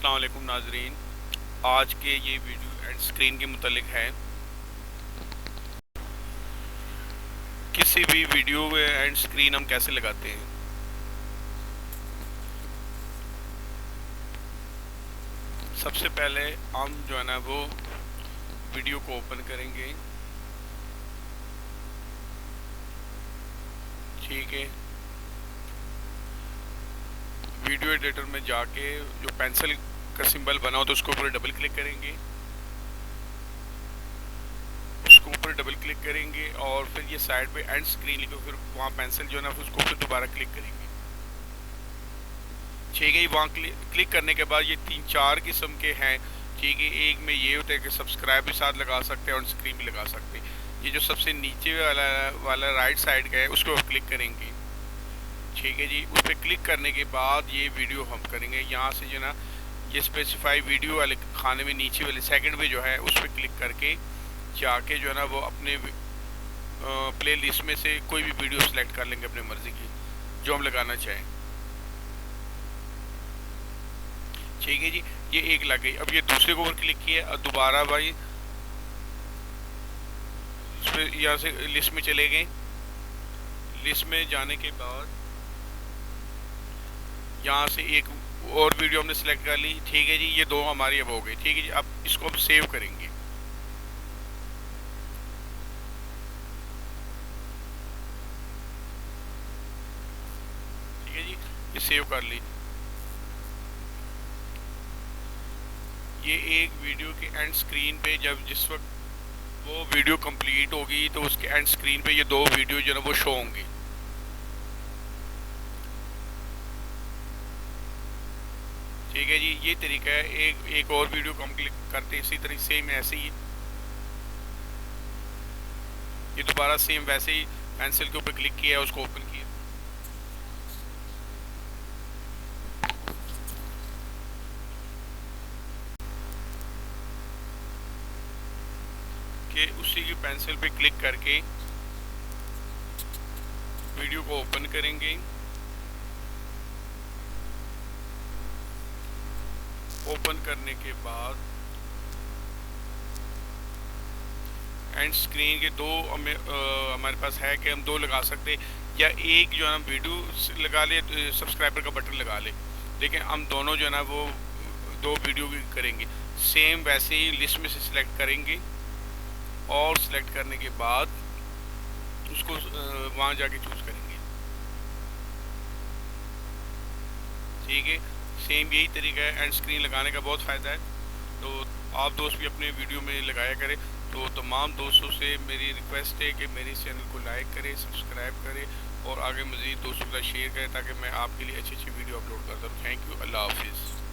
अस्सलाम वालेकुम नाजरीन। आज के ये वीडियो एंड स्क्रीन के मुतालिक है। किसी भी वीडियो में एंड स्क्रीन हम कैसे लगाते हैं। सबसे पहले हम जो है ना वो वीडियो को ओपन करेंगे। ठीक है, वीडियो एडिटर में जाके जो पेंसिल का सिंबल बना हो तो उसके ऊपर डबल क्लिक करेंगे। उसके ऊपर डबल क्लिक करेंगे और फिर ये साइड पे एंड स्क्रीन लिखो, फिर वहाँ पेंसिल जो है ना उसको फिर दोबारा क्लिक करेंगे। ठीक है, वहाँ क्लिक करने के बाद ये 3-4 किस्म के हैं। ठीक है, एक में ये होता है कि सब्सक्राइब भी साथ लगा सकते हैं और स्क्रीन भी लगा सकते हैं। ये जो सबसे नीचे वाला राइट साइड का है उसको आप क्लिक करेंगे। ठीक है जी, उस पर क्लिक करने के बाद ये वीडियो हम करेंगे। यहाँ से जो ना ये स्पेसिफाई वीडियो वाले खाने में नीचे वाले सेकंड में जो है उस पर क्लिक करके जाके जो है ना वो अपने प्ले लिस्ट में से कोई भी वीडियो सेलेक्ट कर लेंगे अपने मर्जी की जो हम लगाना चाहें। ठीक है जी, ये एक लग गई। अब ये दूसरे को ऊपर क्लिक किया और दोबारा भाई यहाँ से लिस्ट में चले गए। लिस्ट में जाने के बाद यहाँ से एक और वीडियो हमने सेलेक्ट कर ली। ठीक है जी, ये दो हमारी अब हो गई। ठीक है जी, अब इसको हम सेव करेंगे। ठीक है जी, ये सेव कर ली। ये एक वीडियो के एंड स्क्रीन पे जब जिस वक्त वो वीडियो कंप्लीट होगी तो उसके एंड स्क्रीन पे ये दो वीडियो जो है वो शो होंगे। ठीक है जी, ये तरीका है। एक और वीडियो को हम क्लिक करते हैं इसी तरह सेम ऐसे ही। ये दोबारा सेम वैसे ही पेंसिल के ऊपर क्लिक किया, उसको ओपन किया। कि उसी की पेंसिल पे क्लिक करके वीडियो को ओपन करेंगे। ओपन करने के बाद एंड स्क्रीन के दो हमारे पास है कि हम दो लगा सकते, या एक जो है ना वीडियो लगा ले, सब्सक्राइबर का बटन लगा ले। लेकिन हम दोनों जो है ना वो दो वीडियो की करेंगे। सेम वैसे ही लिस्ट में से सिलेक्ट करेंगे और सिलेक्ट करने के बाद उसको वहाँ जाके चूज करेंगे। ठीक है, सेम यही तरीका है। एंड स्क्रीन लगाने का बहुत फ़ायदा है, तो आप दोस्त भी अपने वीडियो में लगाया करें। तो तमाम दोस्तों से मेरी रिक्वेस्ट है कि मेरे चैनल को लाइक करें, सब्सक्राइब करें और आगे मज़ीद दोस्तों का शेयर करें ताकि मैं आपके लिए अच्छी अच्छी वीडियो अपलोड करता हूँ। थैंक यू, अल्लाह हाफिज़।